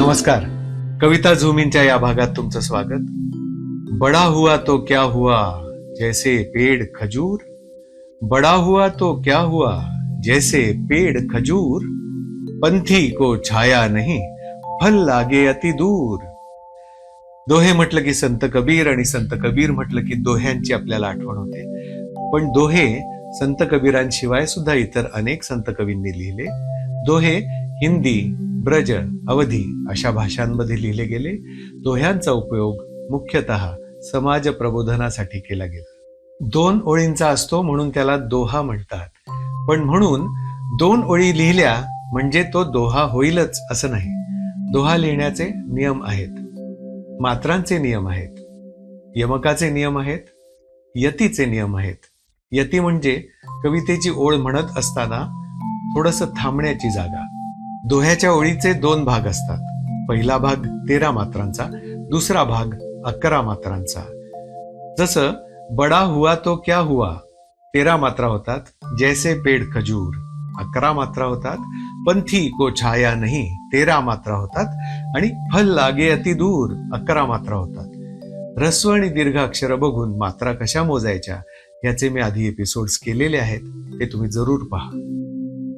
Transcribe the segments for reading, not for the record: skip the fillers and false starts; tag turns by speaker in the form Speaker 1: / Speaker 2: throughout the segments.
Speaker 1: नमस्कार. कविता झूमिनच्या या भागात तुमचं स्वागत. बड़ा हुआ तो क्या हुआ जैसे पेड़ खजूर, बड़ा हुआ तो क्या हुआ जैसे पेड़ खजूर, पंथी को छाया नहीं फल लागे अति दूर. दोहे म्हटलं की संत कबीर आणि संत कबीर म्हटलं की दोह्यांची आपल्याला आठवण होते. पण दोहे संत कबीरांशिवाय सुद्धा इतर अनेक संत कवींनी लिहिले. दोहे हिंदी, ब्रज, अवधी अशा भाषांमध्ये लिहिले गेले. दोह्यांचा उपयोग मुख्यतः समाज प्रबोधनासाठी केला गेला. 2 ओळींचा असतो म्हणून त्याला दोहा म्हणतात. पण म्हणून 2 ओळी लिहिल्या म्हणजे तो दोहा होईलच असं नाही. दोहा लिहिण्याचे नियम आहेत, मात्रांचे नियम आहेत, यमकाचे नियम आहेत, यतीचे नियम आहेत. यती म्हणजे कवितेची ओळ म्हणत असताना थोडंसं थांबण्याची जागा. दोह्याच्या ओळीचे 2 भाग असतात. पहिला भाग 13 मात्रांचा, दुसरा भाग 11 मात्रांचा. जसं बडा हुआ तो क्या हुआ 13 मात्रा होतात, जैसे पेड़ खजूर 11 मात्रा होतात, पंथी को छाया नहीं 13 मात्रा होतात आणि फल लागे अति दूर 11 मात्रा होतात. ऱ्हस्व आणि दीर्घ अक्षर बघून मात्रा कशा मोजायच्या याचे मी आधी एपिसोड्स केलेले आहेत, ते तुम्ही जरूर पहा.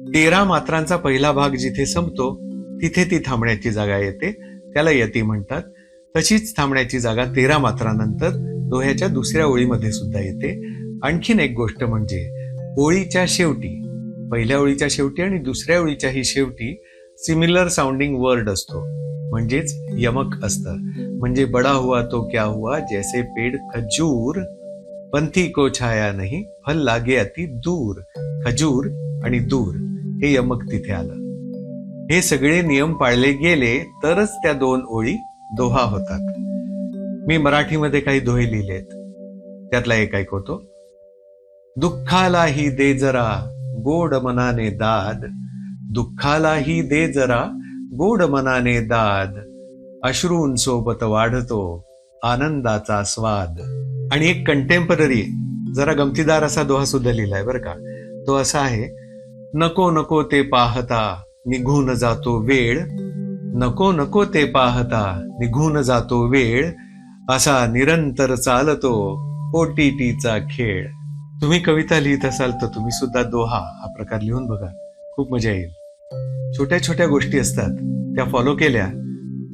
Speaker 1: 13 मात्रांचा पहिला भाग जिथे संपतो तिथे ती थांबण्याची जागा येते, त्याला यती म्हणतात. तशीच थांबण्याची जागा 13 मात्रांनंतर दोह्याच्या दुसऱ्या ओळीमध्ये सुद्धा येते. आणखीन एक गोष्ट म्हणजे ओळीच्या शेवटी, पहिल्या ओळीच्या शेवटी आणि दुसऱ्या ओळीच्याही शेवटी सिमिलर साऊंडिंग वर्ड असतो, म्हणजेच यमक असतं. म्हणजे बडा हुआ तो क्या हुआ जैसे पेड़ खजूर, पंथी को छाया नहीं फल लागे अति दूर. खजूर आणि दूर हे यमक तिथे आलं. हे सगळे नियम पाळले गेले तरच त्या 2 ओळी दोहा होतात. मी मराठीमध्ये काही दोहे लिहिलेत, त्यातला एक ऐकवतो. दुःखालाही दे जरा गोड मनाने दाद, दुःखालाही दे जरा गोड मनाने दाद, अश्रूंसोबत वाढतो आनंदाचा स्वाद. आणि एक कंटेम्पररी जरा गमतीदार असा दोहा सुद्धा लिहिलाय बरं का. तो असा आहे. नको नको ते पाहता निघून जातो वेळ, नको नको ते पाहता निघून जातो वेळ, असा निरंतर चालतो OTTचा खेळ. तुम्ही कविता लिहित असाल तर तुम्ही सुद्धा दोहा हा प्रकार लिहून बघा, खूप मजा येईल. छोट्या छोट्या गोष्टी असतात, त्या फॉलो केल्या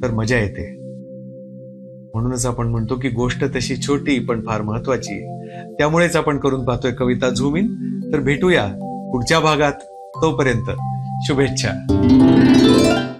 Speaker 1: तर मजा येते. म्हणूनच आपण म्हणतो की गोष्ट तशी छोटी पण फार महत्वाची. त्यामुळेच आपण करून पाहतोय कविता झूम इन. तर भेटूया पुढच्या भागात. तोपर्यंत शुभेच्छा.